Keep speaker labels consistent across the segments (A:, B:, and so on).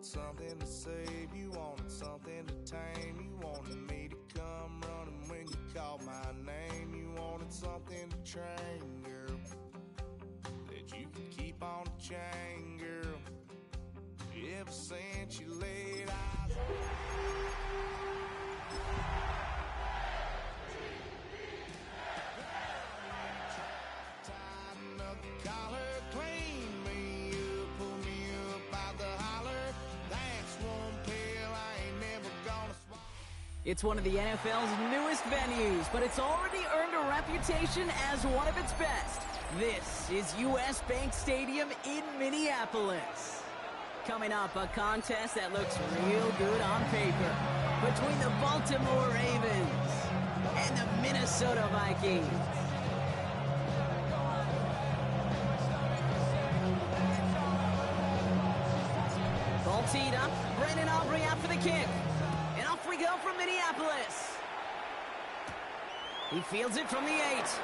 A: something to save, you wanted something to tame, you wanted me to come running when you called my name, you wanted something to train, girl, that you could keep on the chain, girl. Ever since you laid eyes on tighten up the collar, clean me up, pull me up out the holler. That's one pill I ain't never gonna swallow.
B: It's one of the NFL's newest venues, but it's already earned a reputation as one of its best. This is US Bank Stadium in Minneapolis. Coming up, a contest that looks real good on paper between the Baltimore Ravens and the Minnesota Vikings. Ball teed up, Brandon Aubrey out for the kick. And off we go from Minneapolis. He fields it from the 8.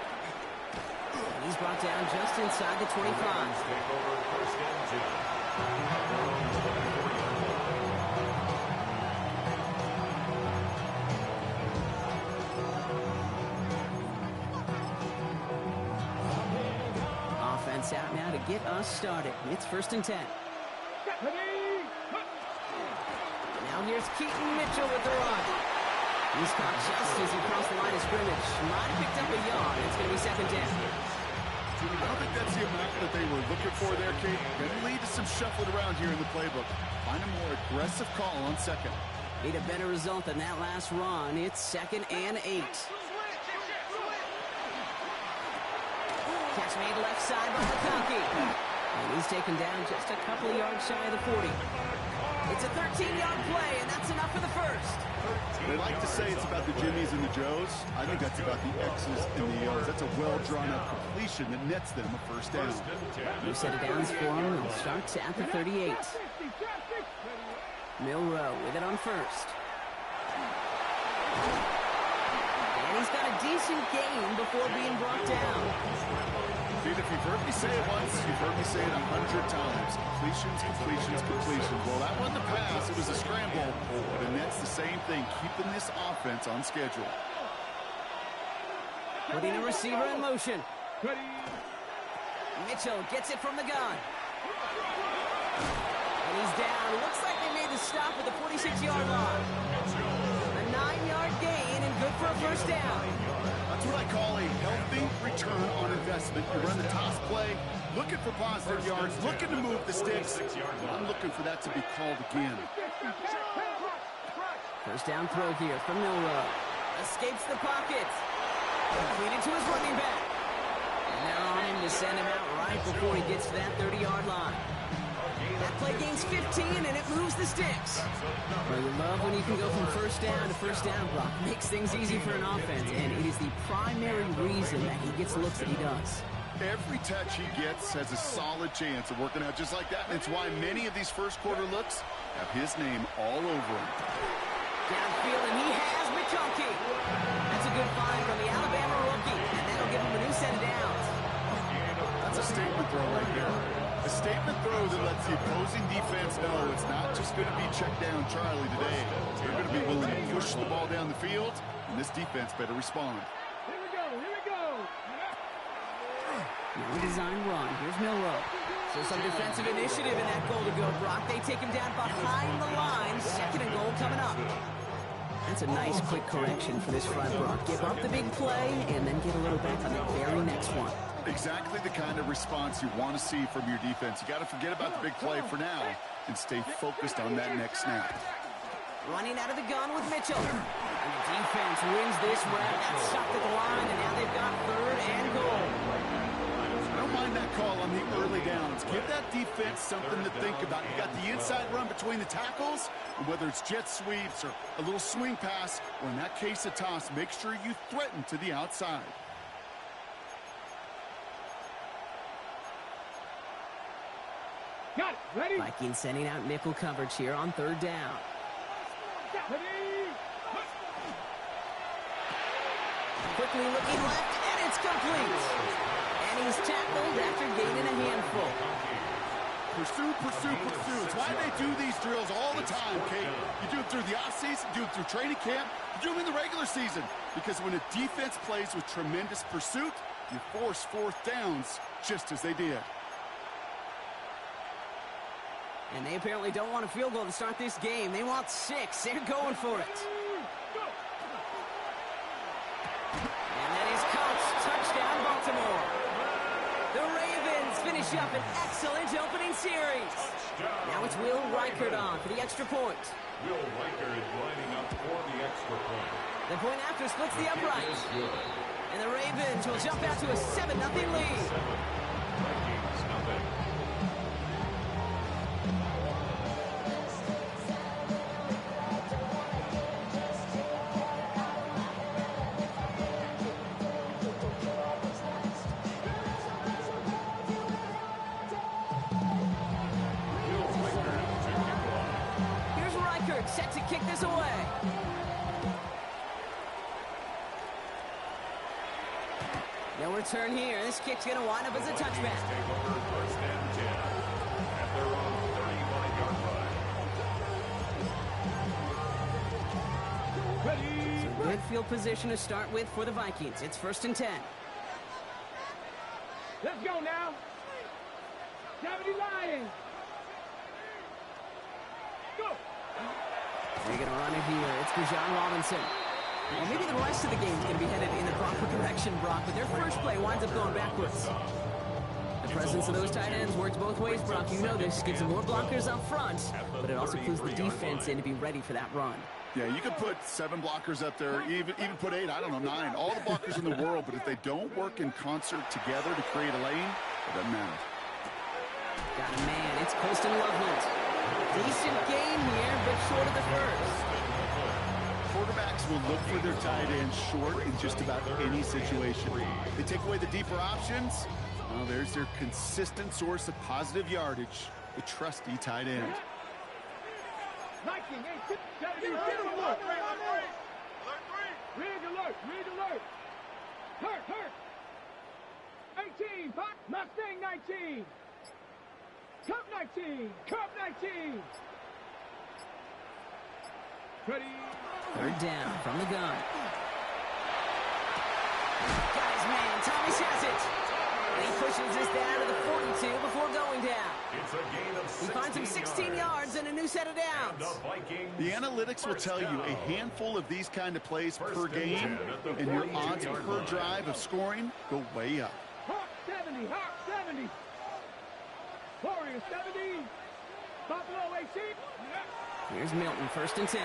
B: And he's brought down just inside the 25.
C: Take over first and 10.
B: Offense out now to get us started. It's first and 10. Now here's Keaton Mitchell with the run. He's caught just as he crossed the line of scrimmage. Might have picked up a yard. It's going to be second down.
D: I don't think that's the amount that they were looking for there, Kate. Going to lead to some shuffling around here in the playbook. Find a more aggressive call on second.
B: Need a better result than that last run. It's second and 8. Catch made left side by McConkey. And he's taken down just a couple of yards shy of the 40. It's a 13-yard play, and that's enough for the first.
D: They like to say it's about the Jimmies and the Joes. I think that's about the X's and the O's. That's a well-drawn-up completion that nets them a first down.
B: New set of downs for him, and starts at the 38. Milroe with it on first. And he's got a decent gain before being brought down.
D: Dude, if you've heard me say it once, you've heard me say it 100 times. Completions, completions, completions. Well, that wasn't a pass. It was a scramble. But it nets the same thing, keeping this offense on schedule.
B: Putting a receiver in motion. Mitchell gets it from the gun. And he's down. Looks like they made the stop at the 46-yard line. A 9-yard gain and good for a first down.
D: That's what I call a healthy return on investment. You run the toss play, looking for positive yards, looking to move the sticks. I'm looking for that to be called again.
B: First down throw here from Milroe. Escapes the pocket. Completed to his running back. And they're on him to send him out right before he gets to that 30-yard line. That play gains 15, and it moves the sticks. Well, you love when you can go from first down to first down block. Makes things easy for an offense, and it is the primary reason that he gets looks that he does.
D: Every touch he gets has a solid chance of working out just like that, and it's why many of these first-quarter looks have his name all over them.
B: Downfield, and he has McConkey. That's a good find from the Alabama rookie, and that'll give him a new set of downs.
D: That's a statement throw right there. A statement throw that lets the opposing defense know it's not just going to be check down Charlie today. They're going to be willing to push the ball down the field, and this defense better respond.
E: Here we go.
B: Now design run. Here's Milroe. So some defensive initiative in that goal to go, Brock. They take him down behind the line. Second and goal coming up. That's a nice quick correction for this front, Brock. Give up the big play and then get a little back on the very next one.
D: Exactly the kind of response you want to see from your defense. You got to forget about the big play for now and stay focused on that next snap.
B: Running out of the gun with Mitchell. And the defense wins this rep. That's stopped at the line, and now they've got third and goal.
D: I don't mind that call on the early downs. Give that defense something to think about. You got the inside run between the tackles, and whether it's jet sweeps or a little swing pass, or in that case a toss, make sure you threaten to the outside.
E: Got it. Ready?
B: Vikings sending out nickel coverage here on third down.
E: Ready?
B: Quickly looking left, and it's complete. And he's tackled after gaining a handful.
D: Pursue, pursue, pursue. It's why they do these drills all the time, Kate. You do it through the offseason, you do it through training camp, you do them in the regular season. Because when a defense plays with tremendous pursuit, you force fourth downs just as they did.
B: And they apparently don't want a field goal to start this game. They want 6. They're going for it. And that is caught. Touchdown, Baltimore. The Ravens finish up an excellent opening series. Now it's Will Reichert on for the extra point.
C: Will Reichert is lining up for the extra point.
B: The point after splits the upright. And the Ravens will jump out to a 7-0 lead.
C: Vikings nothing.
B: Here's Reichert set to kick this away. No return here. This kick's going to wind up as a touchback.
C: Take over first and 10 at their own 35-yard line.
E: Ready.
B: So good field position to start with for the Vikings. It's 1st and 10.
E: Let's go now. 70 Lions. Go.
B: They're going to run it here. It's Bijan Robinson. Well, maybe the rest of the game's going to be headed in the proper direction, Brock, but their first play winds up going backwards. The presence of those tight ends works both ways, Brock. You know this. Gives them more blockers up front, but it also clues the defense in to be ready for that run.
D: Yeah, you could put 7 blockers up there, even put 8, I don't know, 9. All the blockers in the world, but if they don't work in concert together to create a lane, it doesn't matter.
B: Got a man. It's Colston Loveland. Decent game here, but short of the first.
D: Quarterbacks will look for their tight ends short in just about any situation. They take away the deeper options. Well, there's their consistent source of positive yardage, the trusty tight end.
E: Viking, 70, alert. Rig alert, rig alert. Hurt. 18, Pop. Mustang 19. Cup 19, Cup 19. Ready.
B: 3rd down from the gun. Got his man. Thomas has it. And he pushes this down to the 42 before going down.
C: It's a gain of 16
B: He finds him 16 yards and a new set of
C: And
B: downs.
C: the Vikings
D: The analytics will tell you a handful of these kind of plays per game, and your odds per drive of scoring go way up.
E: Hawk 70, Hawk 70. Warriors 70. Buffalo 18.
B: Here's Milton, 1st and 10.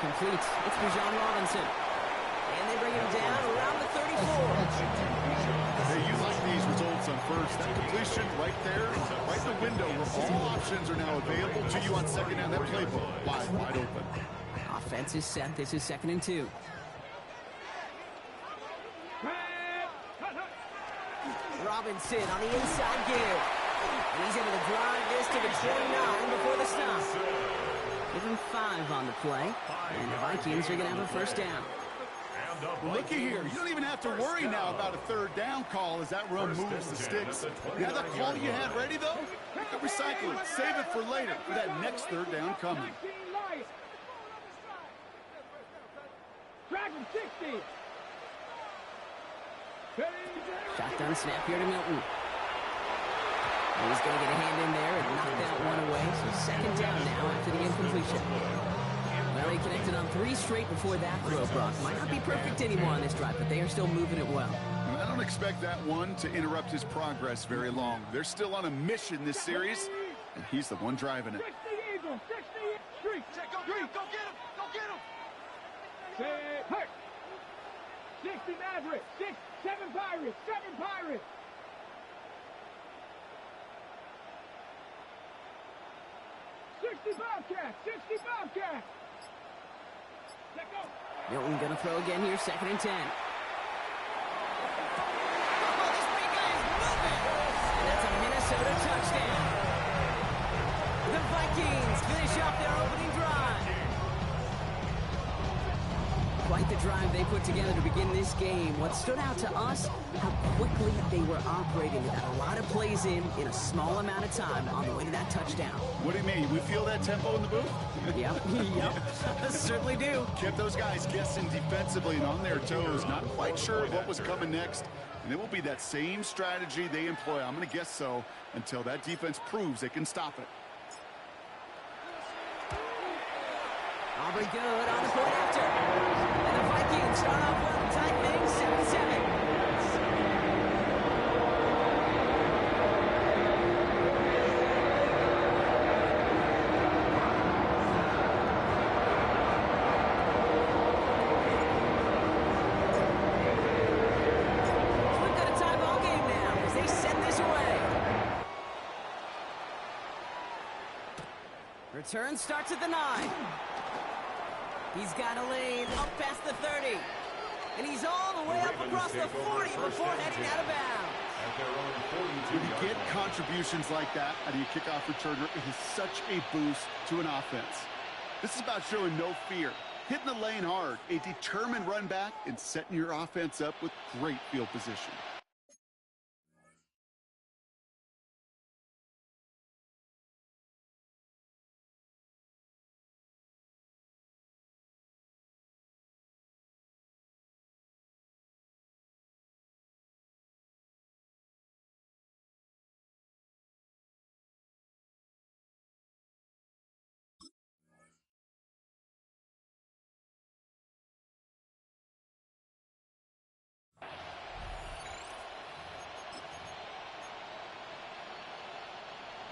B: Complete. It's Bijan Robinson. And they bring him down around the 34.
D: Hey, you like these results on first. That completion right there, right in the window where all options are now available to you on second down. That playbook wide open.
B: Offense is set. This is 2nd and 2. Robinson on the inside give. And he's able to drive this to the 29 before the stop. Give him 5 on the play. And the Vikings are going to have a 1st down.
D: Looky here. You don't even have to worry now about a 3rd down call as that run moves the sticks. You have that call you had ready, though? You can recycle it. Save it for later, for that next 3rd down coming.
E: Dragon 60.
B: Shotgun snap here to Milton. And he's going to get a hand in there and knock that one away. So 2nd down now after the incompletion. Well, he connected on 3 straight before that throw, Brock. Might not be perfect anymore on this drive, but they are still moving it well.
D: And I don't expect that one to interrupt his progress very long. They're still on a mission this series, and he's the one driving it.
E: 60 Eagles, 60 Street. Go get him, go get him. Say, hurt. 60 Maverick, 7 Pirates, 7 Pirates. 60 Bobcats, 60 Bobcats. Let go.
B: Milton going to throw again here, 2nd and 10. And that's a Minnesota touchdown. The Vikings finish off their opening drive. Quite the drive they put together to begin this game. What stood out to us, how quickly they were operating. They got a lot of plays in a small amount of time on the way to that touchdown.
D: What do you mean? We feel that tempo in the booth?
B: Yep, certainly do.
D: Kept those guys guessing defensively and on their toes, not quite sure what was coming next. And it will be that same strategy they employ, I'm going to guess so, until that defense proves they can stop it.
B: Aubrey good on the point after. And the Vikings start off well and tie things 7-7. We've got a tie ball game now as they send this away. Return starts at the 9. He's got a lane up past the 30. And he's all the way up across the 40 before heading out of bounds.
D: When you get contributions like that out of your kickoff returner, it is such a boost to an offense. This is about showing no fear, hitting the lane hard, a determined run back, and setting your offense up with great field position.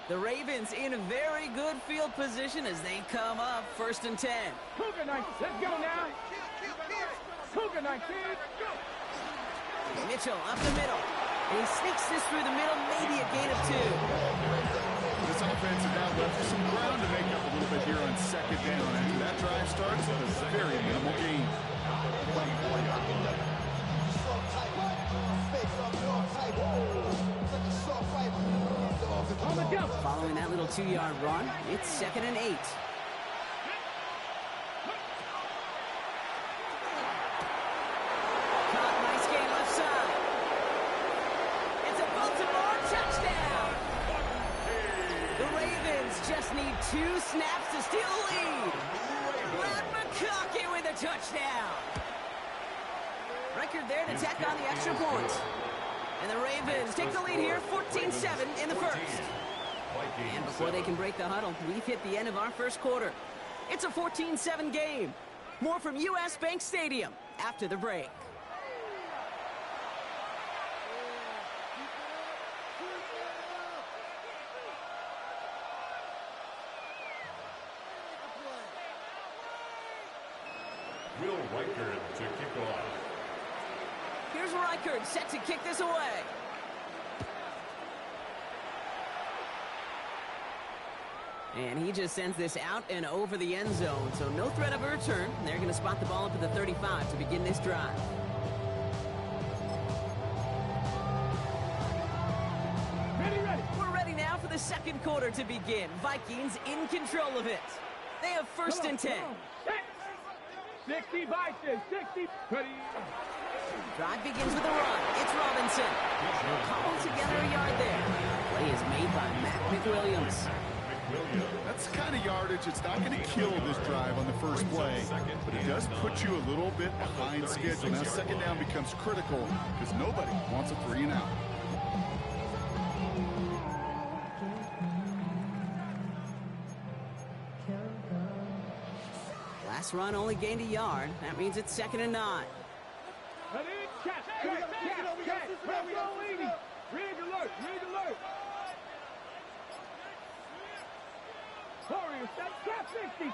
B: The Ravens in a very good field position as they come up 1st and 10.
E: Cougar 19, let's go now. Cougar 19, go.
B: Mitchell up the middle. And he sneaks this through the middle, maybe a gain of 2.
D: This offense has now left some ground to make up a little bit here on 2nd down. And that drive starts with a very minimal gain.
E: On the jump.
B: Following that little 2-yard run, it's 2nd and 8. Caught, nice gain left side. It's a Baltimore touchdown. The Ravens just need 2 snaps to steal the lead. Brad McConkey with a touchdown. Record there to tack on the extra point. And the Ravens take the lead here, 14-7 in the first. And before they can break the huddle, we've hit the end of our first quarter. It's a 14-7 game. More from U.S. Bank Stadium after the break.
C: Will Reichard to kick off.
B: Here's Reichard set to kick this away. And he just sends this out and over the end zone, so no threat of a return. They're going to spot the ball up at the 35 to begin this drive.
E: Ready.
B: We're ready now for the second quarter to begin. Vikings in control of it. They have 1st and 10.
E: 60 Vikings, 60. Ready.
B: Drive begins with a run. It's Robinson. They'll cobble together a yard there. Play is made by Matt McWilliams.
D: That's the kind of yardage. It's not going to kill this drive on the first play, but it does put you a little bit behind schedule. Now 2nd down becomes critical because nobody wants a 3 and out.
B: Last run only gained a yard. That means it's 2nd and 9.
E: Ready, catch. Read alert. Warriors, that's trap 60.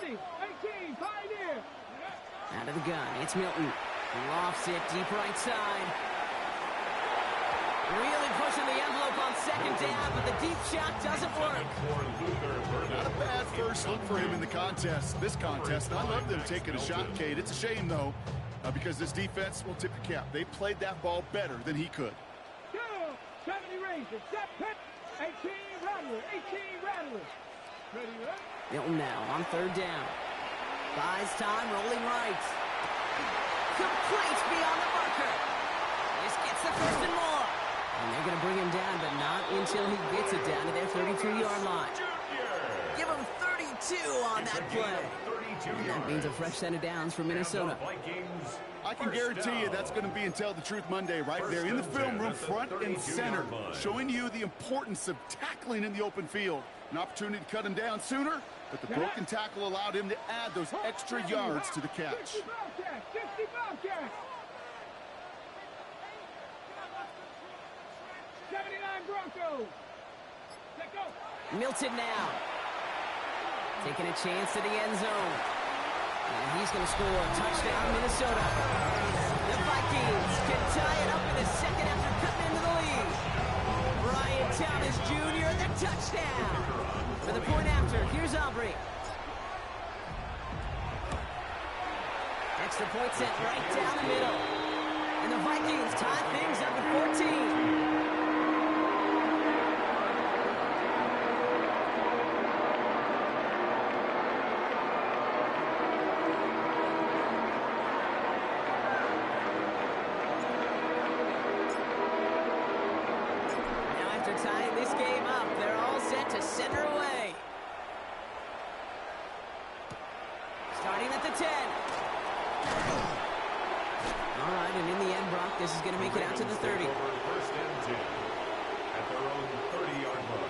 E: 18, Pioneer.
B: Out of the gun, it's Milton. Lofts it deep right side. Really pushing the envelope on 2nd down, but the deep shot doesn't work.
D: Not a bad first look for him in the contest. This contest, I love them taking a shot, Kate. It's a shame, though, because this defense will tip the cap. They played that ball better than he could.
E: 70 Rangers, step pit, 18 Rattler. Ready,
B: Milton now on 3rd down. Buys time, rolling right. Complete beyond the marker. This gets the first and more. And they're going to bring him down, but not until he gets it down to their 33-yard line. Give him 32 on that play. And that means a fresh set of downs for Minnesota.
D: I can guarantee you that's going to be in Tell the Truth Monday right there in the film room, front and center, showing you the importance of tackling in the open field. An opportunity to cut him down sooner, but the broken tackle allowed him to add those extra yards to the catch.
E: 60 Bobcats. 79 Broncos. Let go.
B: Milton now. Taking a chance to the end zone. And he's going to score. Touchdown, Minnesota. The Vikings can tie it up in the second after cutting into the lead. Brian Thomas Jr., the touchdown. For the point after, here's Aubrey. Extra point set right down the middle. And the Vikings tie things up at 14. Tying this game up, they're all set to center away. Starting at the 10. All right, and in the end, Brock, this is going to make it out to the 30.
C: First and 10 at their own 30-yard line.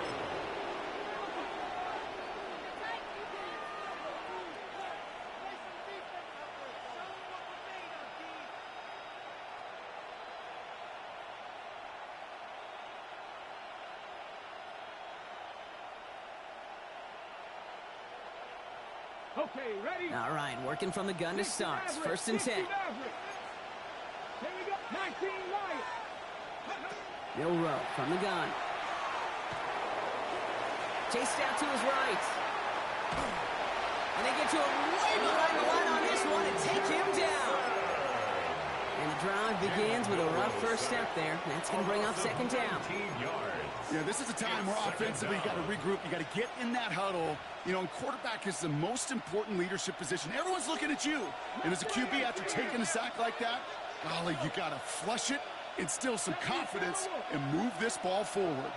E: Okay, ready?
B: All right, working from the gun to start. First and 10.
E: Here we go. 19 Lions.
B: Middle row from the gun. Chased out to his right. And they get to him way behind the line on this one and take him down. And the drive begins with a rough first step there. That's going to bring up second down.
D: Yeah, this is a time where offensively you got to regroup. You got to get in that huddle. You know, and quarterback is the most important leadership position. Everyone's looking at you. And as a QB, after taking a sack like that, golly, you got to flush it, instill some confidence, and move this ball forward.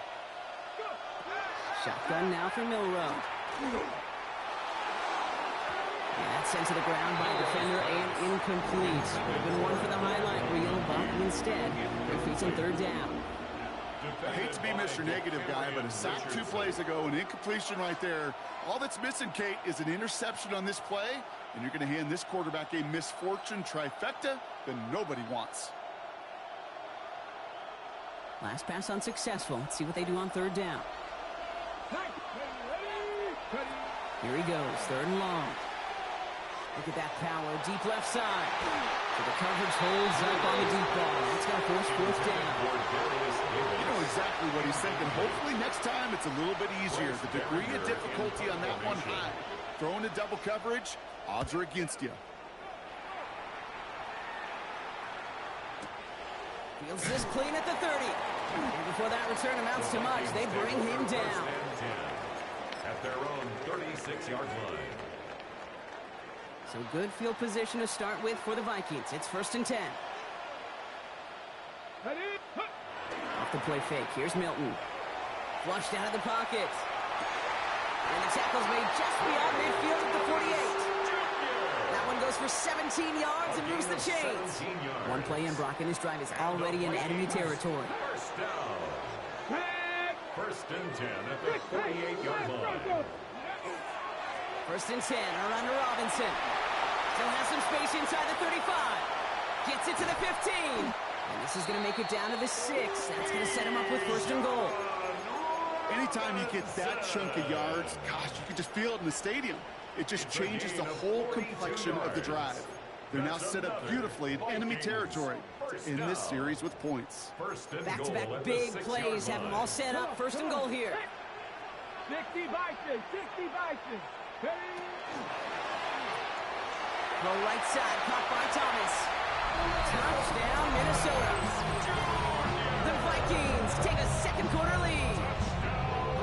B: Shotgun now for Milrow. And that's sent to the ground by a defender and incomplete. Would have been one for the highlight reel, but instead, they're facing third down.
D: I hate to be Mr. Negative guy, but a sack 2 plays ago, an incompletion right there. All that's missing, Kate, is an interception on this play, and you're going to hand this quarterback a misfortune trifecta that nobody wants.
B: Last pass unsuccessful. Let's see what they do on third down. Here he goes, third and long. Look at that power, deep left side. So the coverage holds up on the deep ball. That's going to force fourth down.
D: You know exactly what he's thinking. Hopefully next time it's a little bit easier. The degree of difficulty on that one high. Throwing a double coverage, odds are against you.
B: Fields this clean at the 30. And before that return amounts to much, they bring him down.
C: At their own 36-yard line.
B: So good field position to start with for the Vikings. It's first and 10.
E: Ready?
B: Off the play fake. Here's Milton. Flushed out of the pocket. And the tackle's made just beyond midfield at the 48. That one goes for 17 yards and moves the chains. One play in, Brock, and this drive is already in enemy territory.
C: First down. First and 10 at the 48-yard line.
B: First and 10, around to Robinson. Still has some space inside the 35. Gets it to the 15. And this is going to make it down to the 6. That's going to set him up with first and goal.
D: Anytime you get that chunk of yards, gosh, you can just feel it in the stadium. It just changes the whole complexion of the drive. They're now set up beautifully in enemy territory in this series with points.
B: Back-to-back big plays have them all set up. First and goal here.
E: 60 Vikings, 60 Vikings.
B: The right side, caught by Thomas. Touchdown, Minnesota. The Vikings take a second quarter lead.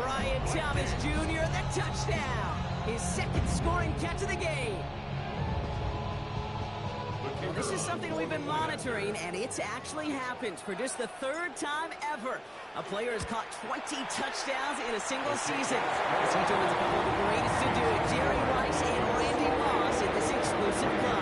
B: Brian Thomas Jr., the touchdown. His second scoring catch of the game. Well, this is something we've been monitoring, and it's actually happened for just the third time ever. A player has caught 20 touchdowns in a single season. As he joins a couple of the greatest to do it, Jerry Rice and Randy Moss in this exclusive club.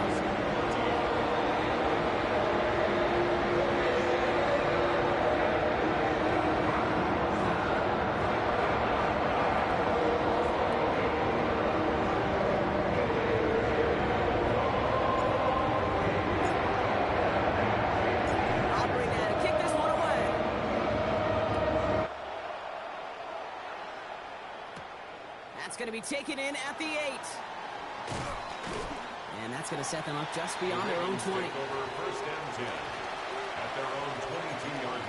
B: Going to be taken in at the 8. And that's going to set them up just beyond their own 20.
C: Over first and 10 at their own 22-yard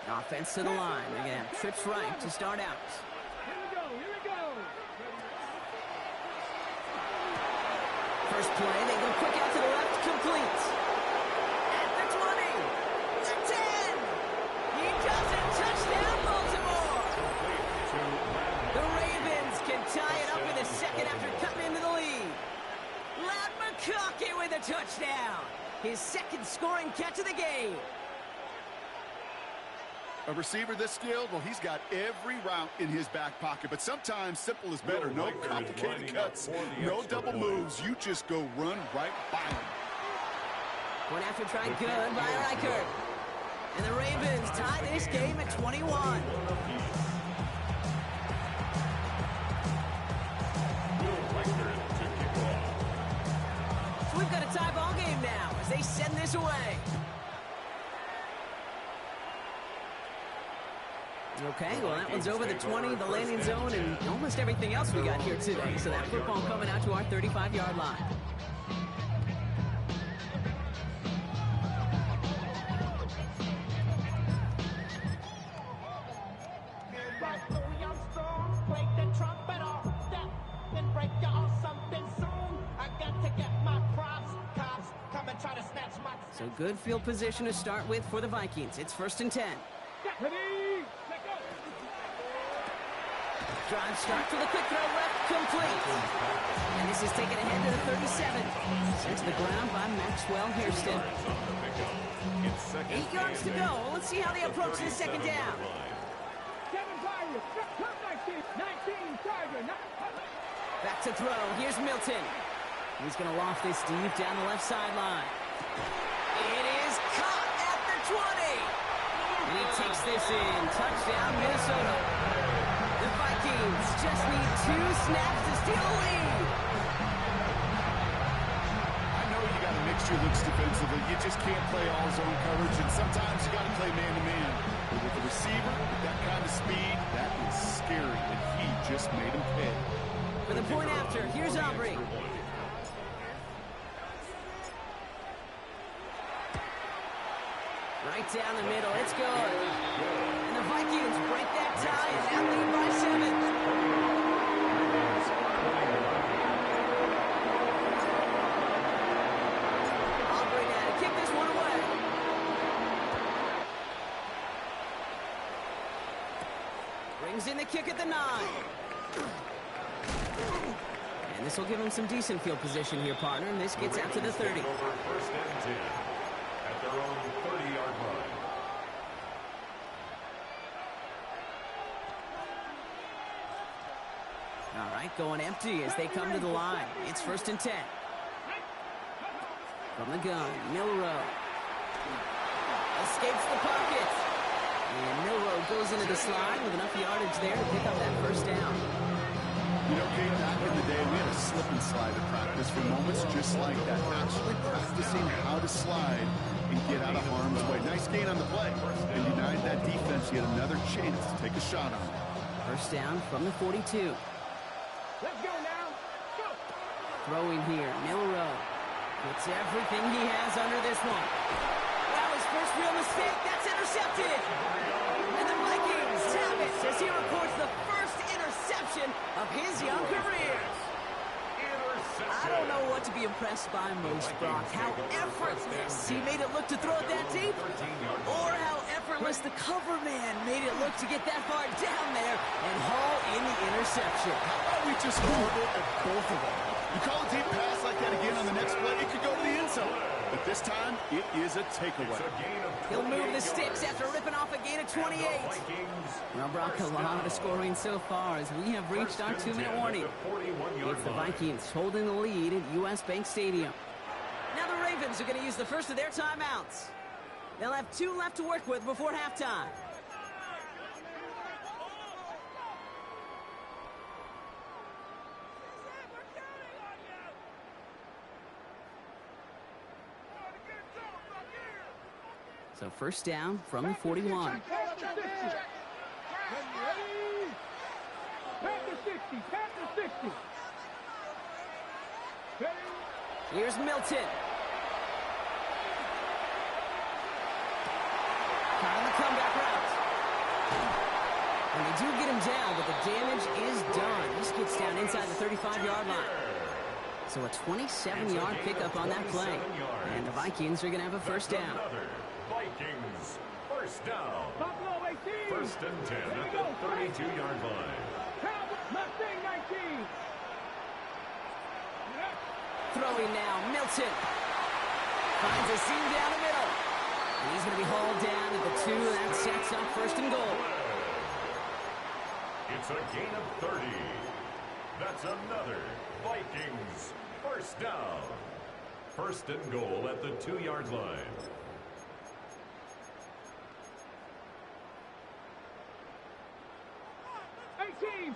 C: line.
B: Offense to the line. They're going to have trips right to start out.
E: Here we go, here we go.
B: First play, they go quick out to the left, complete. Tie it up in the second after cutting into the lead. Loud McConkey with a touchdown. His second scoring catch of the game.
D: A receiver this skilled, well, he's got every route in his back pocket. But sometimes simple is better. No complicated cuts, no double moves. You just go run right by him.
B: One after try good by Reichert. And the Ravens tie this game at 21. We've got a tie ball game now as they send this away. Okay, well, that one's over the 20, the landing zone, and almost everything else we got here today. So that football coming out to our 35-yard line. So good field position to start with for the Vikings. It's first and 10. Drive start to the quick throw left, complete. And this is taken ahead to the 37. Sent to the ground by Maxwell Hairston. 8 yards to go. Let's see how they approach this second down.
E: 7 Pirates, 19 Tiger.
B: Back to throw. Here's Milton. He's going to loft this deep down the left sideline. It is caught at the 20. And he takes this in. Touchdown, Minnesota. The Vikings just need 2 snaps to steal a lead.
D: I know you got to mix your looks defensively. You just can't play all zone coverage, and sometimes you got to play man-to-man. But with the receiver, with that kind of speed, that is scary, and he just made him pay.
B: For the point after, here's Aubrey. Right down the middle, it's good. And the Vikings break that tie and now lead by 7. Aubrey now to kick this one away. Brings in the kick at the 9. And this will give him some decent field position here, partner. And this gets out to the 30.
C: Over first and 10 at their own 30-yard line.
B: All right, going empty as they come to the line. It's first and 10. From the gun, Milrow. Escapes the pocket. And Milrow goes into the slide with enough yardage there to pick up that first down.
D: You know, Kate, back in the day, we had a slip and slide at practice for moments just like that. Actually practicing how to slide and get out of harm's way. Nice gain on the play. And denied that defense yet another chance to take a shot on it.
B: First down from the 42.
E: Let's go now. Go.
B: Throwing here, Milrow. Puts everything he has under this one. That was first real mistake. That's intercepted. And the Vikings have it as he records the first interception of his young career. I don't know what to be impressed by most, Brock. How effortless he made it look to throw it that deep, or how effortless the cover man made it look to get that far down there and haul in the interception.
D: How about we just marvel at both of them? You call a deep pass like that again on the next play, it could go to the end zone. But this time, it is a takeaway.
B: He'll move the sticks after ripping off a gain of 28. Well, Brock, a lot of scoring so far as we have reached our 2-minute warning. It's the Vikings holding the lead at U.S. Bank Stadium. Now the Ravens are going to use the first of their timeouts. They'll have 2 left to work with before halftime. So first down from the 41.
E: Past the 60.
B: Here's Milton. Caught on the comeback route. And they do get him down, but the damage is done. This gets down inside the 35-yard line. So a 27-yard pickup on that play. And the Vikings are going to have a first down.
C: Vikings, first down.
E: Buffalo 18.
C: First and 10 at the 32-yard line.
E: Mustang 19.
B: Throwing now, Milton. Finds a seam down the middle. And he's going to be hauled down at the 2. That sets up first and goal.
C: It's a gain of 30. That's another Vikings first down. First and goal at the 2-yard line.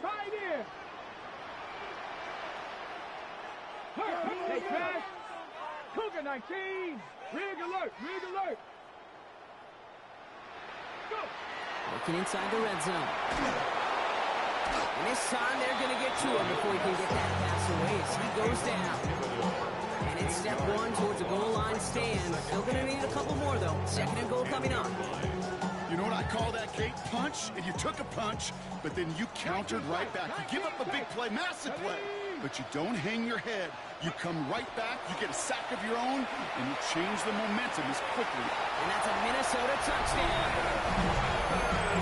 E: Pioneer. Take pass. Cougar 19. Rig alert. Go.
B: Looking inside the red zone. And this time they're going to get to him before he can get that pass away as he goes down. And it's step 1 towards a goal line stand. Still going to need a couple more, though. Second and goal coming up.
D: You know what I call that, Kate? Punch, and you took a punch, but then you countered right back. You give up a big play, massive play, but you don't hang your head. You come right back, you get a sack of your own, and you change the momentum as quickly.
B: And that's a Minnesota touchdown.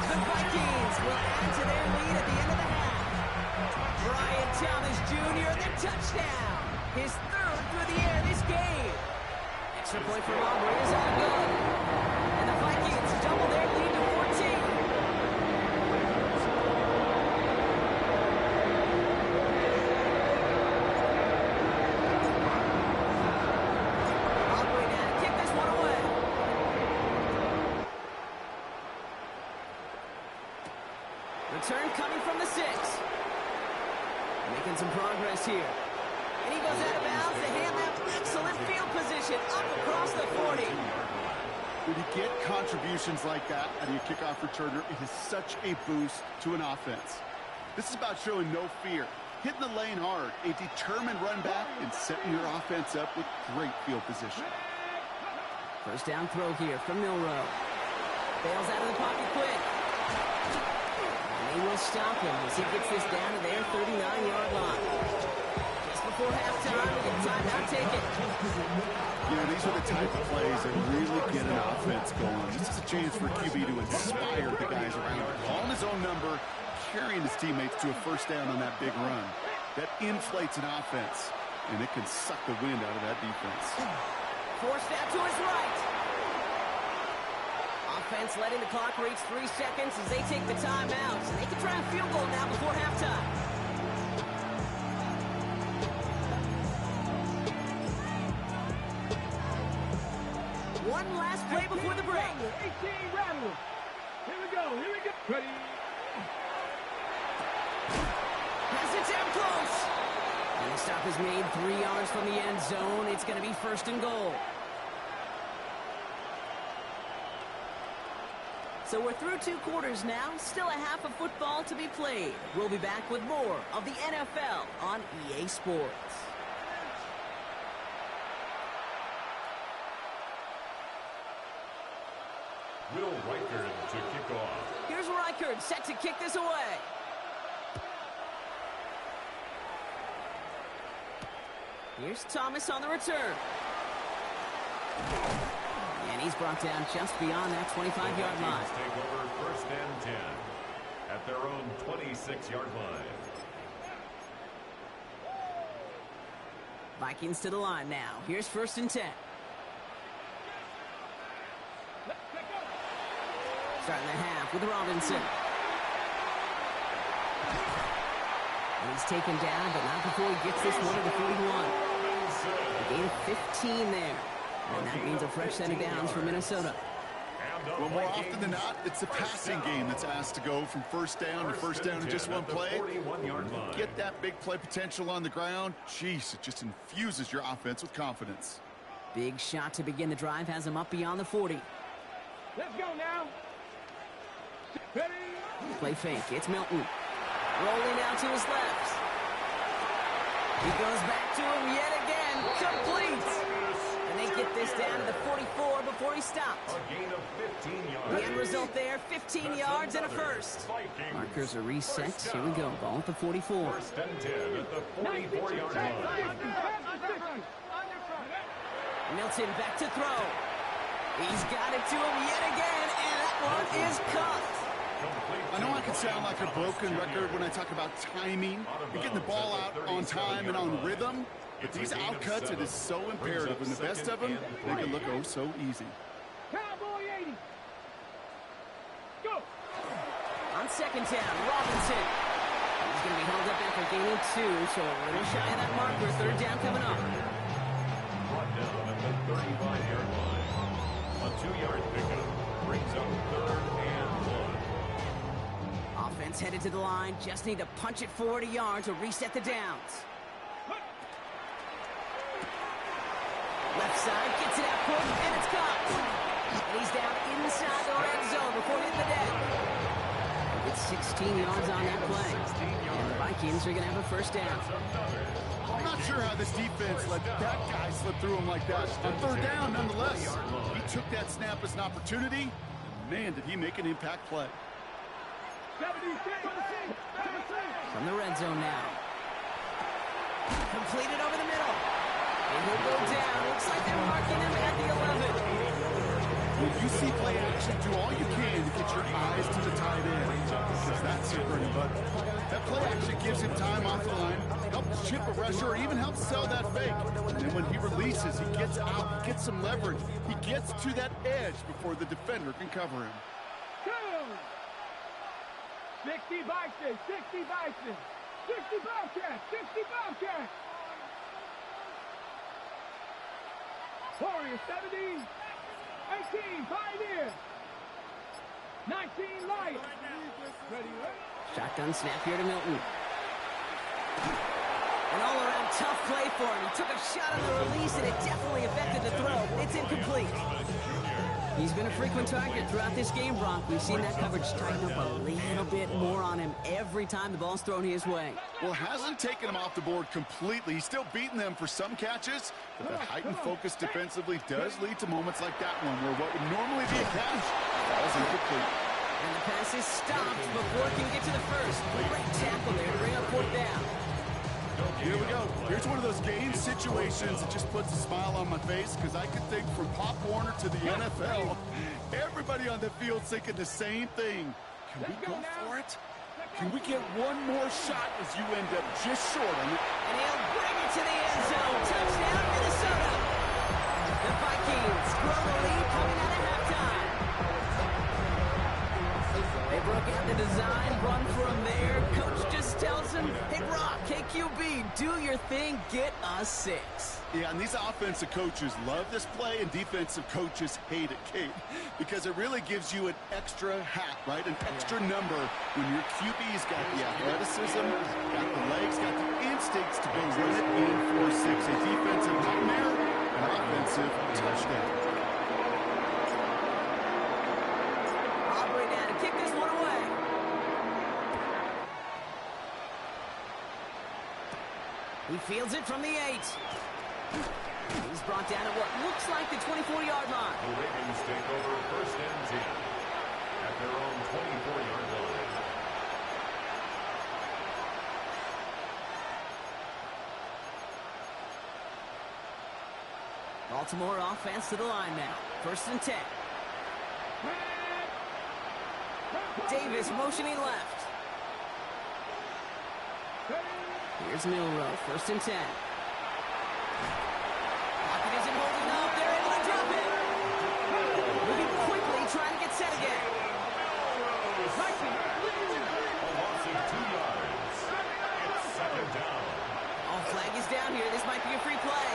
B: The Vikings will add to their lead at the end of the half. Brian Thomas Jr., the touchdown. His 3rd through the air this game. Extra point for Aubrey is all good. And the Vikings double their lead to 14. Aubrey now to kick this one away. Return coming from the 6. Making some progress here. And he goes out of bounds to hand them excellent field position up across the 40.
D: When you get contributions like that out of your kickoff returner, it is such a boost to an offense. This is about showing no fear, hitting the lane hard, a determined run back, and setting your offense up with great field position.
B: First down throw here from Milrow. Bails out of the pocket quick. And they will stop him as he gets this down to their 39-yard line. Just before halftime, we get timeout taken.
D: You know, these are the type of plays that really get an offense going. This is a chance for QB to inspire the guys around him. Calling his own number, carrying his teammates to a first down on that big run. That inflates an offense, and it can suck the wind out of that defense.
B: Forced out to his right. Offense letting the clock reach 3 seconds as they take the timeout. So they can try a field goal now before halftime. One last play before the break.
E: 18 Rattler. Here we go. Ready.
B: Has it down close. And the stop is made 3 yards from the end zone. It's going to be first and goal. So we're through 2 quarters now. Still a half of football to be played. We'll be back with more of the NFL on EA Sports.
C: Will Reichard to kick off.
B: Here's Reichard set to kick this away. Here's Thomas on the return. And he's brought down just beyond that 25-yard line.
C: Take over first and 10 at their own 26-yard line.
B: Vikings to the line now. Here's first and 10. Starting the half with Robinson. And he's taken down, but not before he gets this one to the 41. A gain of 15 there. And that means a fresh set of downs for Minnesota.
D: Well, more often than not, it's the passing game that's asked to go from first down to first down in just one play. Get that big play potential on the ground. Jeez, it just infuses your offense with confidence.
B: Big shot to begin the drive has him up beyond the 40.
E: Let's go now. Ready?
B: Play fake. It's Milton. Rolling out to his left. He goes back to him yet again. Complete. And they get this down to the 44 before he stopped.
C: A gain of 15 yards.
B: The end result there, 15 yards and a first. Markers are reset. Here we go. Ball at the 44.
C: First and 10 at the 44-yard line.
B: Milton back to throw. He's got it to him yet again, and that one is caught.
D: I know I can sound like a broken record when I talk about timing and getting the ball out on time and on rhythm, but these outcuts, it is so imperative, and the best of them, they can look oh so easy.
E: Cowboy 80. Go.
B: On second down, Robinson. He's going to be held up after gaining 2, so a little shy of that marker. Third down coming up.
C: Brought down at the 35-yard line. A 2-yard pickup brings up third and 1.
B: Offense headed to the line. Just need to punch it forward a yard to reset the downs. Left side gets it out quick, and it's caught. And he's down inside the red zone before hitting the deck. It's 16 yards on that play. And the Vikings are going to have a first down.
D: I'm not sure how this defense let that guy slip through him like that. On third down, nonetheless. He took that snap as an opportunity, and man, did he make an impact play.
B: From the red zone now. Completed over the middle. And he'll go down. Looks like they're marking him at the 11.
D: When you see play action, do all you can to get your eyes to the tight end, because that's your bread and butter. That play action gives him time off the line, helps chip a rusher, or even helps sell that fake. And then when he releases, he gets out, he gets some leverage. He gets to that edge before the defender can cover him.
E: 60 Vikings, 60 Vikings, 60 Bobcats, 60 Bobcats. Warriors 70, 18 Pioneers, 19 Lions. Ready,
B: Shotgun snap here to Milton. An all-around tough play for him. He took a shot on the release, and it definitely affected the throw. It's incomplete. He's been a frequent target throughout this game, Brock. We've seen that coverage tighten up a little bit more on him every time the ball's thrown his way.
D: Well, hasn't taken him off the board completely. He's still beating them for some catches, but that heightened focus defensively does lead to moments like that one where what would normally be a catch falls incomplete.
B: And the pass is stopped before it can get to the first. Great tackle there to bring up fourth down.
D: Here we go. Here's one of those game situations that just puts a smile on my face, because I could think from Pop Warner to the NFL, everybody on the field thinking the same thing. Can we go for it? Can we get one more shot as you end up just short on it?
B: And he'll bring it to the end zone. Touchdown, Minnesota. The Vikings grow the lead coming out of halftime. They broke out the design, run from there. Coach just tells him, hey, Brock, KQB, do your thing, get us 6.
D: Yeah, and these offensive coaches love this play, and defensive coaches hate it, Kate, because it really gives you an extra hat, right? An extra number when your QB's got the athleticism, got the legs, got the instincts to go run it in for 6. A defensive nightmare, an offensive touchdown.
B: Aubrey now to kick this one away. He fields it from the 8. He's brought down at what looks like the 24-yard line.
C: The Ravens take over first and 10 at their own 24-yard line.
B: Baltimore offense to the line now. 1st and 10. Davis motioning left. Here's Milroe, 1st and 10. Pocket isn't holding up. They're able to drop it. Moving quickly, trying to get set again.
C: A loss of 2 yards. It's 2nd down.
B: Oh, flag is down here. This might be a free play.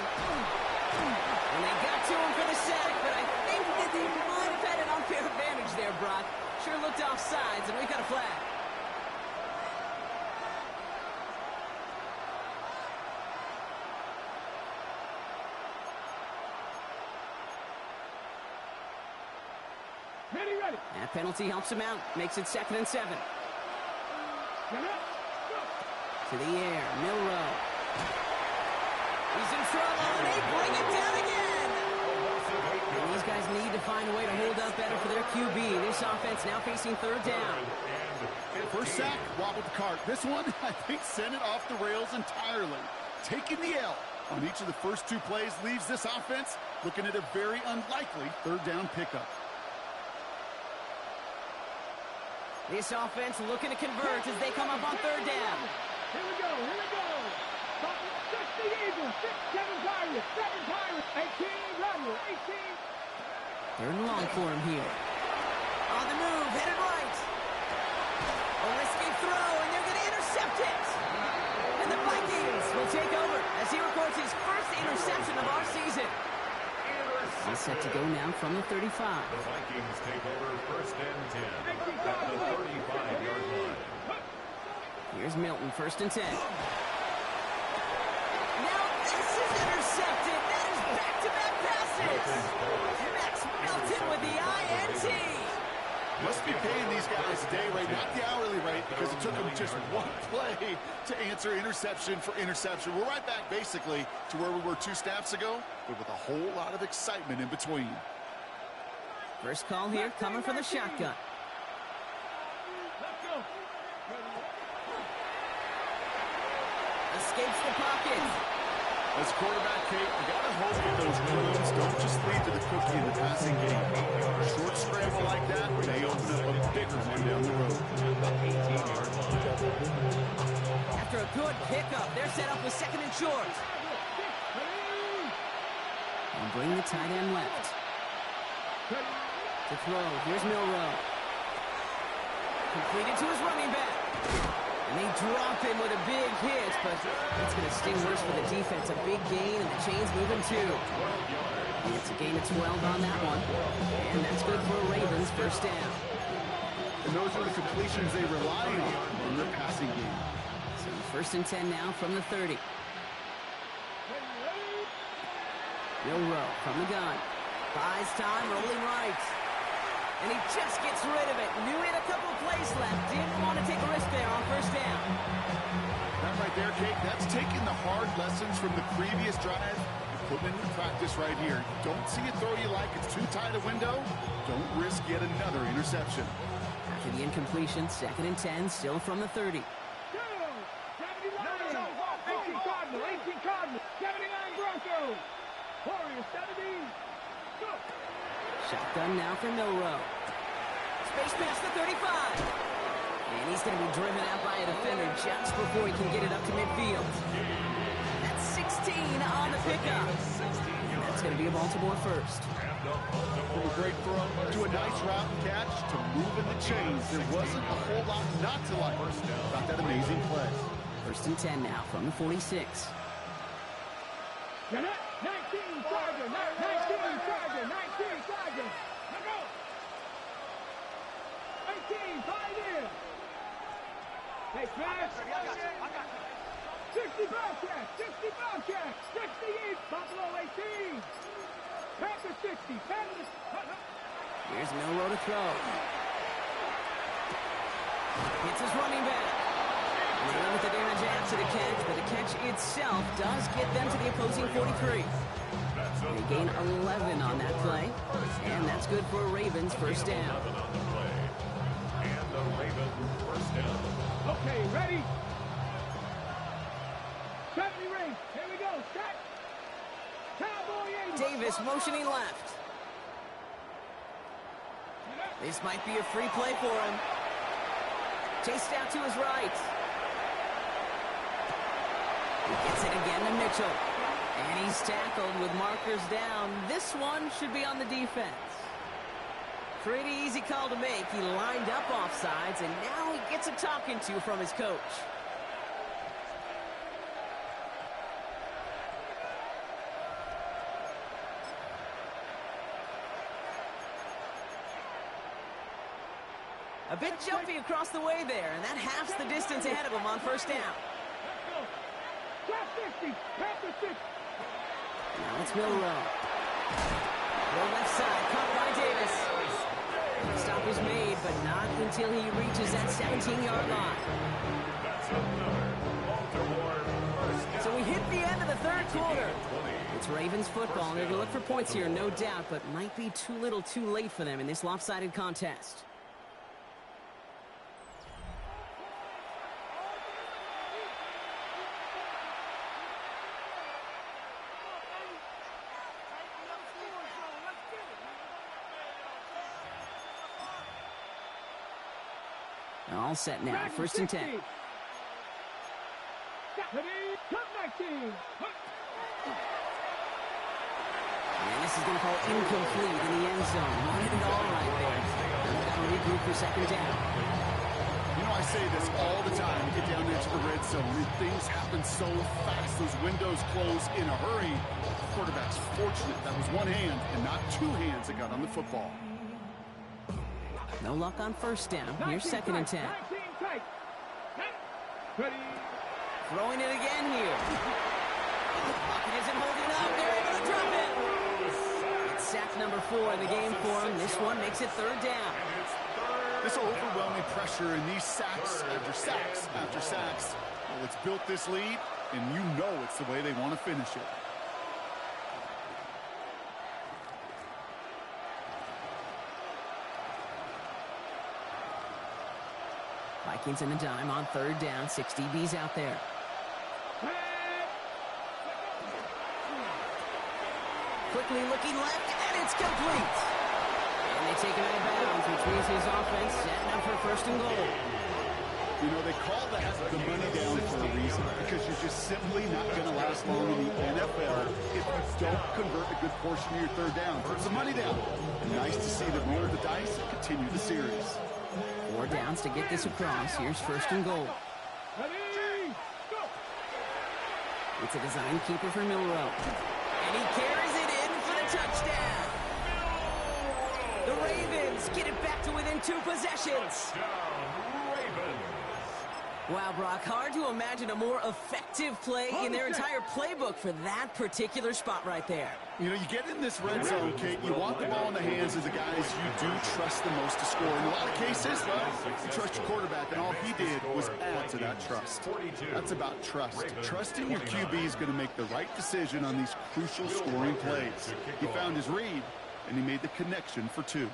B: And they got to him for the sack, but I think that they might have had an unfair advantage there, Brock. Sure looked offsides, and we got a flag.
E: Ready.
B: That penalty helps him out. Makes it 2nd and 7. To the air, Milroe. He's in trouble, and they bring him down again. And these guys need to find a way to hold up better for their QB. This offense now facing 3rd down.
D: First sack, wobbled the cart. This one, I think, sent it off the rails entirely. Taking the L on each of the first 2 plays leaves this offense looking at a very unlikely 3rd down pickup.
B: This offense looking to convert as they come up on 3rd down.
E: Here we go. 60 Eagles, 7 Pirates, 7 Pirates, 18 Rebels, 18.
B: 3rd and long for him here. On the move, headed right. A risky throw, and they're going to intercept it. And the Vikings will take over as he records his first interception of our season. He's set to go now from the 35.
C: The Vikings take over 1st and 10 at the 35-yard line.
B: Here's Milton, 1st and 10. Now this is intercepted. That is back-to-back passes. Max Milton with the INT.
D: Must be paying these guys a day rate, not the hourly rate, because it took them just 1 play to answer interception for interception. We're right back, basically, to where we were 2 snaps ago, but with a whole lot of excitement in between.
B: First call here, coming from the shotgun.
E: Let's go.
B: Escapes the pocket.
D: As a quarterback, Kate, you got to hope that those runs don't just lead to the cookie in the passing game. A short scramble like that may open up a bigger one down the road.
B: After a good pickup, they're set up with 2nd and short. And bring the tight end left. To throw, here's Milroe. Completed to his running back. And they drop him with a big hit, but it's going to sting worse for the defense. A big gain, and the chain's moving too. And it's a gain of 12 on that one. And that's good for Ravens, 1st down.
D: And those are the completions they rely on in their passing game.
B: So 1st and 10 now from the 30. Milroe from the gun. Buys time, rolling right. And he just gets rid of it. Knew he had a couple of plays left. Didn't want to take a risk there on 1st down.
D: That right there, Kate, that's taking the hard lessons from the previous drive and putting it into practice right here. Don't see a throw you like. It's too tight a window. Don't risk yet another interception.
B: After the incompletion, 2nd and 10, still from the 30.
E: 18 Cardinals, 18 Cardinals, 79 Broncos. Warriors, 70. Go.
B: Shotgun now for Milroe. Space past the 35. And he's going to be driven out by a defender just before he can get it up to midfield. That's 16 on the pickup. And that's going to be a Baltimore 1st.
D: From a great throw to a nice route and catch to moving the chains. There wasn't a whole lot not to like about that amazing play.
B: 1st and 10 now from the 46.
E: 19 Charger, 19 Charger, 19 Charger. Let's go. 18, 5 in. Hey, Smash. 60 Bobcats, 60 Bobcats, 68, Buffalo 18. Panther 60, Panther.
B: Here's Milroe to throw. Hits his running back. And they limit the damage after the catch, but the catch itself does get them to the opposing 43. They gain 11 on that play, and that's good for Ravens 1st down.
C: And the Ravens 1st down.
E: Okay, ready? 70 rings. Here we go. Set.
B: Davis motioning left. This might be a free play for him. Chased out to his right. He gets it again to Mitchell. And he's tackled with markers down. This one should be on the defense. Pretty easy call to make. He lined up offsides, and now he gets a talking to from his coach. A bit jumpy across the way there, and that halves the distance ahead of him on first down. Now it's Milrow. Throw left side, caught by Davis. The stop is made, but not until he reaches that 17-yard line. So we hit the end of the third quarter. It's Ravens football, and they're going to look for points here, no doubt, but might be too little too late for them in this lopsided contest. All set now, first and 10. And this is going to fall incomplete in the end zone. Wanted it all right there. They've got to regroup for second down.
D: You know, I say this all the time. You get down into the red zone, and things happen so fast. Those windows close in a hurry. The quarterback's fortunate that was one hand and not two hands that got on the football.
B: No luck on first down. Here's second and 10. Throwing it again here. The pocket isn't holding up. They're able to drop it. It's sack number 4 in the game for him. This one makes it third down.
D: This overwhelming pressure and these sacks after sacks after sacks. Well, it's built this lead, and you know it's the way they want to finish it.
B: Vikings in the dime on third down. 6 DBs out there. Quickly looking left, and it's complete. And they take him out of bounds, which means his offense setting up for first and goal.
D: You know, they call that the money down for a reason, because you're just simply not going to last long in the NFL if you don't convert a good portion of your third down. So it's the money down. Nice to see them roll the dice and continue the series.
B: 4 downs to get this across. Here's first and goal. It's a design keeper for Milrow. And he carries it in for the touchdown. The Ravens get it back to within 2 possessions. Wow, Brock, hard to imagine a more effective play in their entire playbook for that particular spot right there.
D: You know, you get in this red zone, Kate, you want the ball in the hands of the guys you do trust the most to score. In a lot of cases, well, you trust your quarterback, and all he did was add to that trust. That's about trust. Trusting your QB is going to make the right decision on these crucial scoring plays. He found his read, and he made the connection for 2.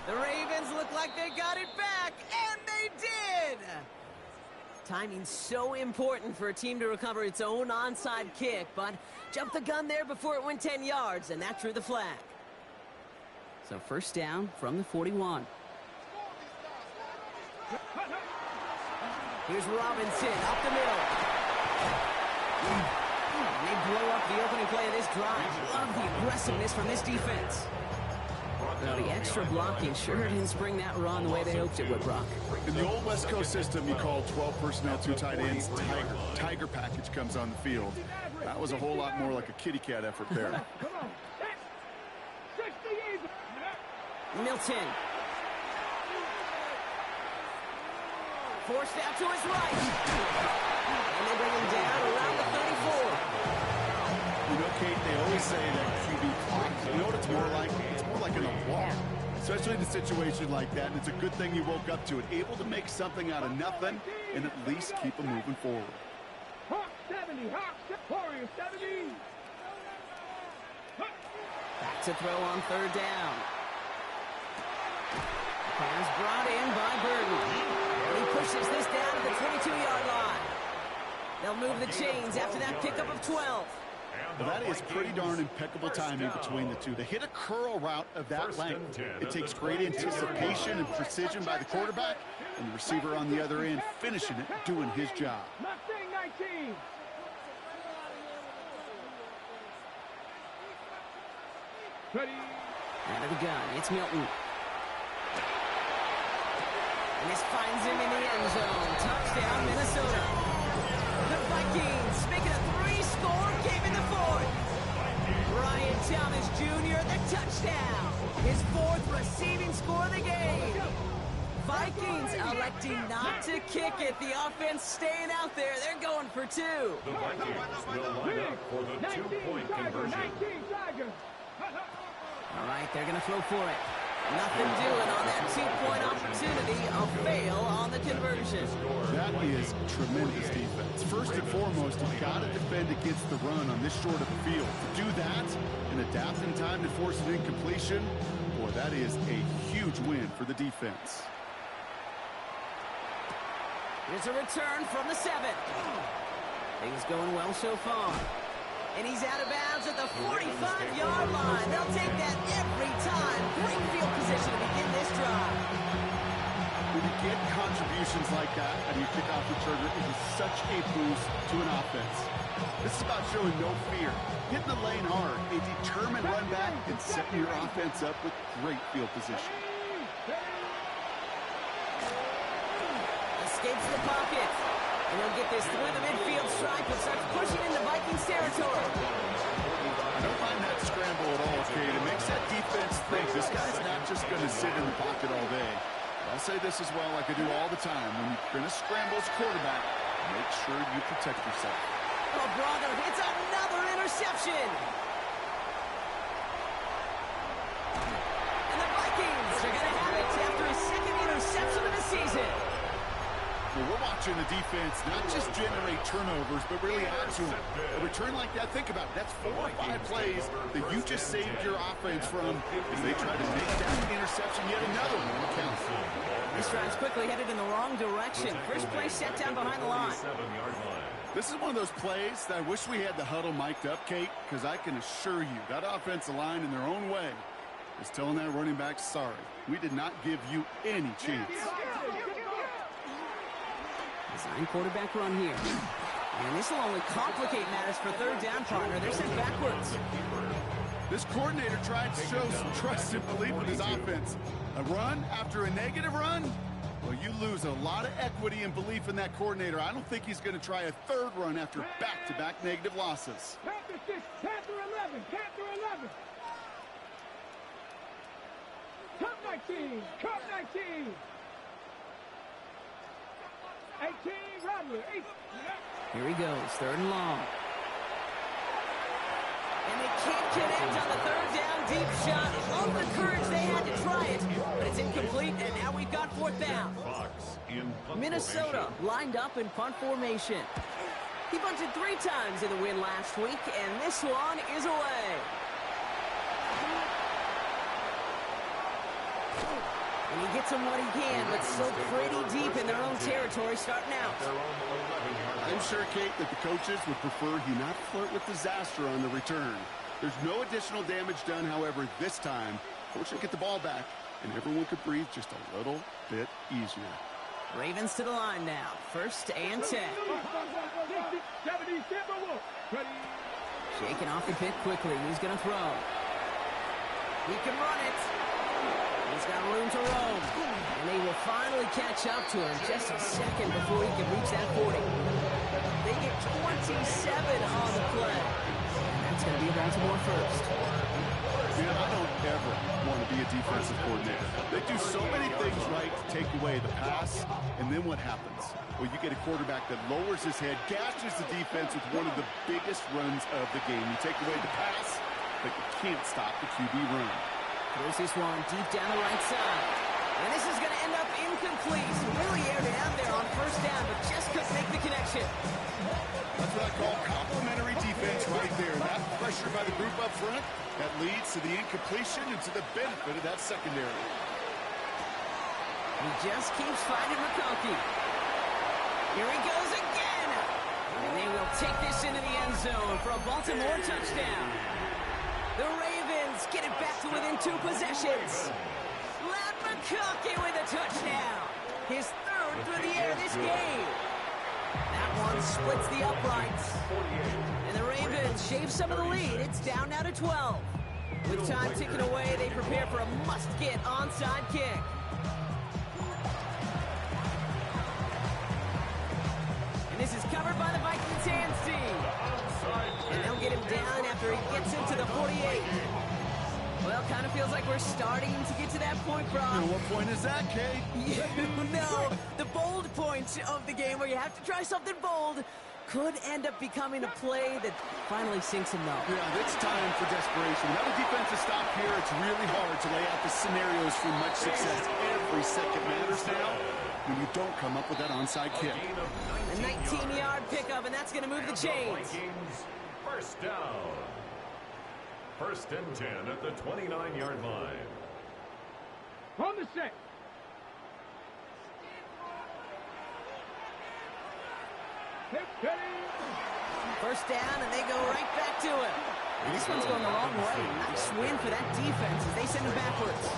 B: The Ravens look like they got it back, and they did! Timing's so important for a team to recover its own onside kick, but jumped the gun there before it went 10 yards, and that drew the flag. So first down from the 41. Here's Robinson up the middle. And they blow up the opening play of this drive. Love the aggressiveness from this defense. Now, the extra blocking sure didn't spring that run the way they hoped it would, Brock.
D: In the old West Coast system, you call 12 personnel, 2 tight ends, Tiger package comes on the field. That was a whole lot more like a kitty cat effort there.
B: Milton. Forced out to his right. And they bring him down around the 34.
D: You know, Kate, they always say that QB clock. You know what it's more like? It's more like an alarm. especially in a situation like that, and it's a good thing you woke up to it. Able to make something out of nothing and at least keep them moving forward.
E: Hawk 70, Hawk Warrior 70.
B: Back to throw on third down. Pass brought in by Burton. And he pushes this down to the 22-yard line. They'll move the chains after that pickup of 12.
D: Well, that is pretty darn impeccable timing between the two. To hit a curl route of that length, it takes great anticipation and precision by the quarterback, and the receiver on the other end finishing it, doing his job.
E: Mustang 19. Ready.
B: Out of the gun, it's Milton. And this finds him in the end zone. Touchdown, Minnesota. The Vikings make it a 3-score game in the fourth. Brian Thomas Jr., the touchdown. His 4th receiving score of the game. Vikings electing not to kick it. The offense staying out there. They're going for 2.
C: The Vikings will line up for the 2-point conversion.
E: 19 Tigers.
B: All right, they're going to throw for it. Nothing doing on that 2-point opportunity. A fail on the conversion.
D: That is tremendous defense. First and foremost, you've got to defend against the run on this short of the field. To do that and adapt in time to force an incompletion, boy, that is a huge win for the defense.
B: Here's a return from the 7. Things going well so far. And he's out of bounds at the 45-yard line. They'll take that every time. Great field position to begin this drive.
D: When you get contributions like that out of your kickoff returner, it is such a boost to an offense. This is about showing no fear, hitting the lane hard, a determined run back, and setting your offense up with great field position.
B: Escapes the pocket. And he'll get this through the midfield stripe and starts pushing into Vikings territory.
D: I don't mind that scramble at all, Kate. It makes that defense think this guy's not just going to sit in the pocket all day. I'll say this as well like I do all the time. When you're going to scramble as quarterback, make sure you protect yourself.
B: Oh, Braga hits another interception. And the Vikings are going to have it after his 2nd interception of the season.
D: Well, we're watching the defense not just generate turnovers, but really add to them. A return like that, think about it. That's 4 or 5 plays that you just saved your offense from as they try to make that interception yet another one count.
B: This drive's quickly headed in the wrong direction. First play set down behind the line.
D: This is one of those plays that I wish we had the huddle mic'd up, Kate, because I can assure you that offensive line in their own way is telling that running back, sorry, we did not give you any chance.
B: Design quarterback run here. And this will only complicate matters for third down, partner. They're sent backwards.
D: This coordinator tried to show some trust and belief in his offense. A run after a negative run? Well, you lose a lot of equity and belief in that coordinator. I don't think he's going to try a 3rd run after back-to-back negative losses.
E: Panther 6, Panther 11, Panther 11. Cup 19, Cup 19. 18, Rodley, 8.
B: Here he goes, 3rd and long. And they can't connect on the 3rd down deep shot. Love the courage they had to try it, but it's incomplete, and now we've got 4th down. Minnesota lined up in punt formation. He bunted 3 times in the win last week, and this one is away. And he gets him what he can, but still pretty deep in their own territory starting out.
D: I'm sure, Kate, that the coaches would prefer he not flirt with disaster on the return. There's no additional damage done, however, this time. Coach will get the ball back, and everyone could breathe just a little bit easier.
B: Ravens to the line now. 1st and 10. Shaking off the pit quickly. He's going to throw. He can run it. He's got room to roam. And they will finally catch up to him just a second before he can reach that 40. They get 27 on the play. And that's going to be a Baltimore first.
D: Yeah, I don't ever want to be a defensive coordinator. They do so many things right to take away the pass, and then what happens? Well, you get a quarterback that lowers his head, gashes the defense with one of the biggest runs of the game. You take away the pass, but you can't stop the QB run.
B: Throws this one deep down the right side. And this is going to end up incomplete. Really aired it out there on first down, but just couldn't make the connection.
D: That's what I call complimentary defense right there. That pressure by the group up front, that leads to the incompletion and to the benefit of that secondary.
B: He just keeps finding McConkey. Here he goes again. And they will take this into the end zone for a Baltimore touchdown. The Ravens get it back to within 2 possessions. Matt McConkey with a touchdown. His third through the air this game. That one splits the uprights. And the Ravens shave some of the lead. It's down now to 12. With time ticking away, they prepare for a must-get onside kick. And this is covered by the Vikings hands team. And they'll get him down after he gets into the 48. Well, kind of feels like we're starting to get to that point, Brock.
D: And what point is that, Kate?
B: You know, the bold point of the game where you have to try something bold could end up becoming a play that finally sinks him though.
D: Yeah, it's time for desperation. Without a defensive stop here, it's really hard to lay out the scenarios for much success. Every second matters now when you don't come up with that onside kick.
B: A 19-yard pickup, and that's going to move the chains.
C: First down. First and 10 at the 29-yard line.
E: From the set.
B: First down, and they go right back to it. And this one's going the wrong way. Nice win for that defense as they send him backwards.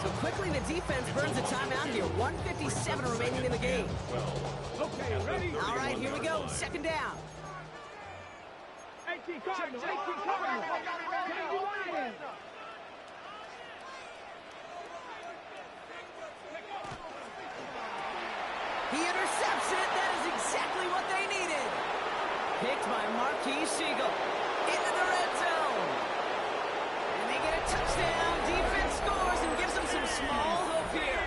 B: So quickly the defense burns a timeout here. 1:57 remaining in the game.
E: Okay, ready?
B: All right, here we go. Second down.
E: 18 Cardinals, 18 Cardinals. Tennessee Lions.
B: He intercepts it. That is exactly what they needed. Picked by Marquis Siegel. Into the red zone. And they get a touchdown. Defense scores and gives them some small hope here.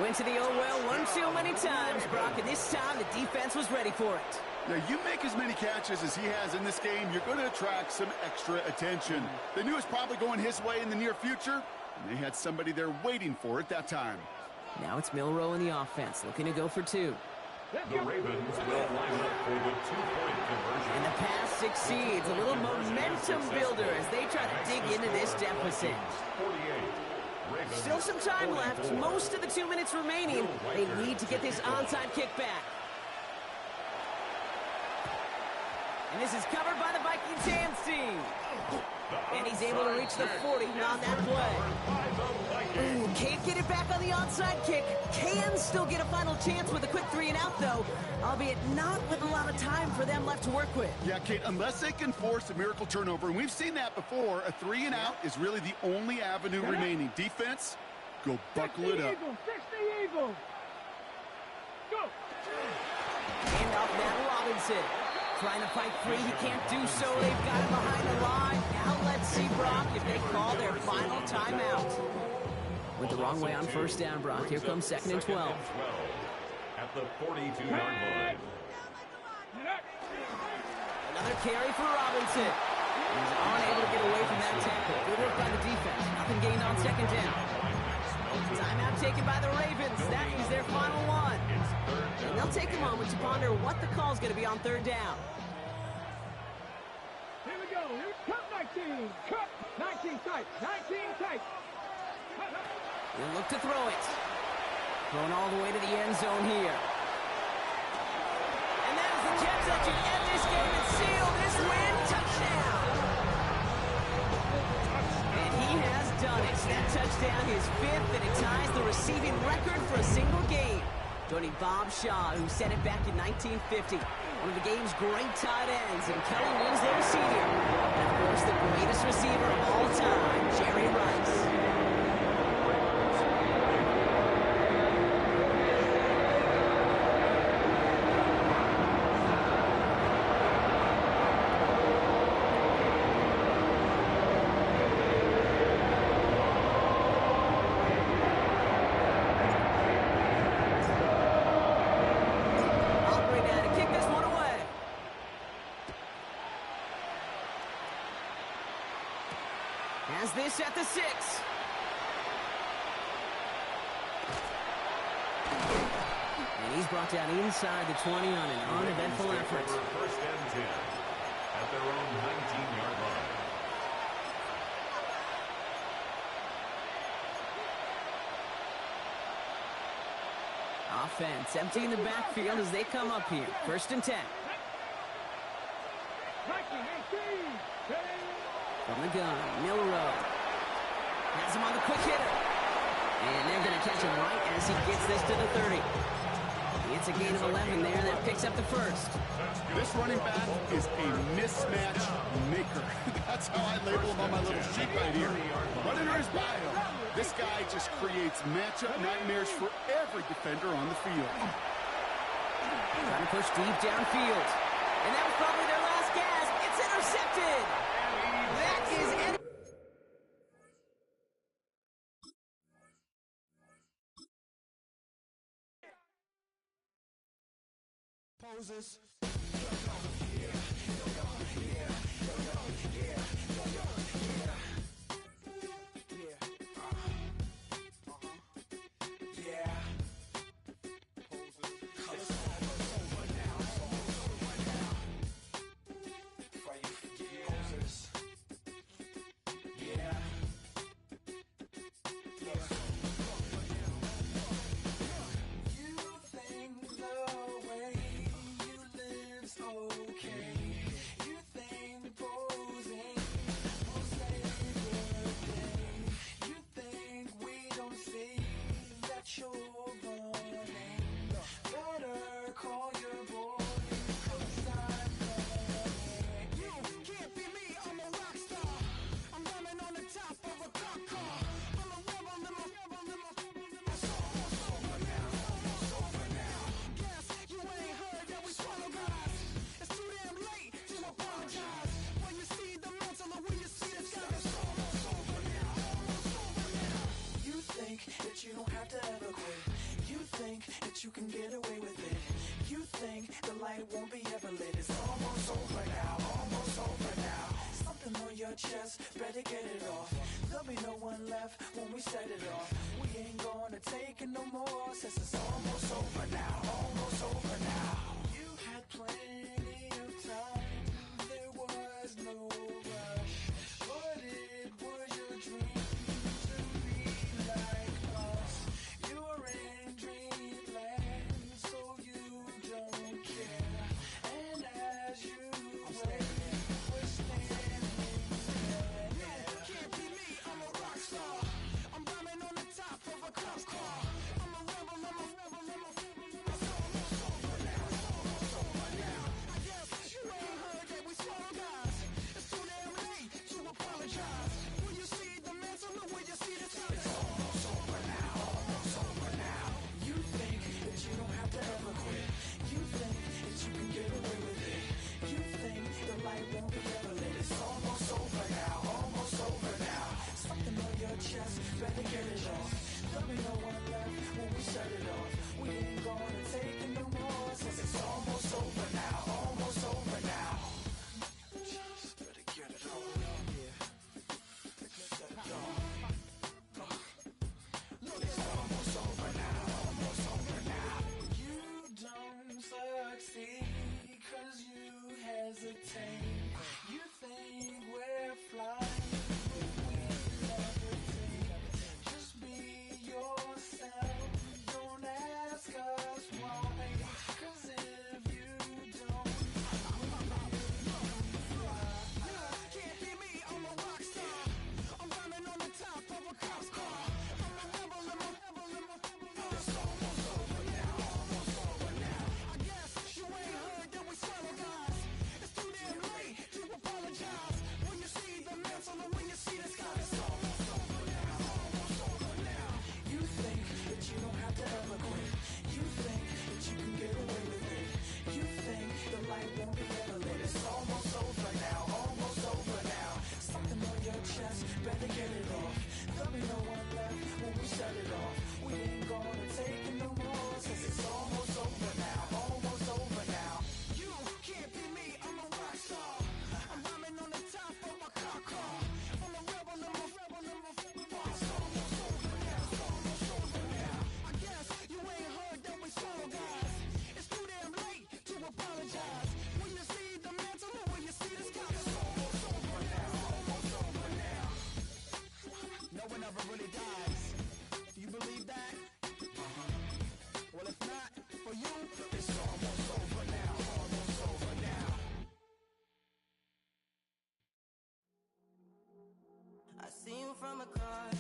B: Went to the oh well one too many times, Brock, and this time the defense was ready for it.
D: Now, you make as many catches as he has in this game, you're going to attract some extra attention. They knew it was probably going his way in the near future, and they had somebody there waiting for it that time.
B: Now it's Milroe in the offense, looking to go for 2.
C: The Ravens will line up for the 2-point conversion.
B: And the pass succeeds. A little momentum builder as they try to dig into this deficit.
C: 48.
B: Still some time left. Most of the 2 minutes remaining. They need to get this onside kick back. And this is covered by the Vikings hands team. And he's able to reach the 40 on that play. Ooh, can't get it back on the onside kick. Can still get a final chance with a quick 3-and-out, though, albeit not with a lot of time for them left to work with.
D: Yeah, Kate, unless they can force a miracle turnover, and we've seen that before, a 3-and-out is really the only avenue remaining. Defense, go buckle it up.
E: 60 Eagles. Go.
B: And off now Robinson. Trying to fight free, he can't do so. They've got him behind the line. Now let's see, Brock, if they call their final timeout. Went the wrong way on first down, Brock. Here comes 2nd and 12.
C: At the 42-yard line.
B: Another carry for Robinson. He's unable to get away from that tackle. Good work by the defense. Nothing gained on 2nd down. Timeout taken by the Ravens. That is their final one. And they'll take a moment to ponder what the call is going to be on 3rd down.
E: Here we go. Here's cut 19. Cut 19 tight. 19 tight.
B: He'll look to throw it. Thrown all the way to the end zone here. And that is the Jets that should end this game and seal this win. Touchdown. And he has done it. That touchdown, his 5th, and it ties the receiving record for a single game. Joining Bob Shaw, who set it back in 1950. One of the game's great tight ends, and Kelly Winslow Sr. And, of course, the greatest receiver of all time, Jerry Rice. Ace at the 6. And he's brought down inside the 20 on an uneventful effort.
C: First and 10 at their own 19-yard line.
B: Offense emptying the backfield as they come up here. First and 10. From the gun, Milrow has him on the quick hitter. And they're going to catch him right as he gets this to the 30. It's a gain of 11 there. That picks up the first.
D: This running back is a mismatch maker. That's how I label him on my little sheet right here. Right under his bio, this guy just creates matchup nightmares for every defender on the field.
B: Trying to push deep downfield. And that was probably their last gasp. It's intercepted. That is...
A: Poses. You can get away with it. You think the light won't be ever lit. It's almost over now, almost over now. Something on your chest, better get it off. There'll be no one left when we set it off. We ain't gonna take it no more, since it's almost over now, almost over now. You had plenty of time, there was no rush, but it was your dream to be like us. You're in dreamland, so you don't care. And as you wait, we're standing there. You can't be me, I'm a rock star. I'm rhyming on the top of a cop car. I'm a rebel, I'm a rebel, I'm a
F: from a car.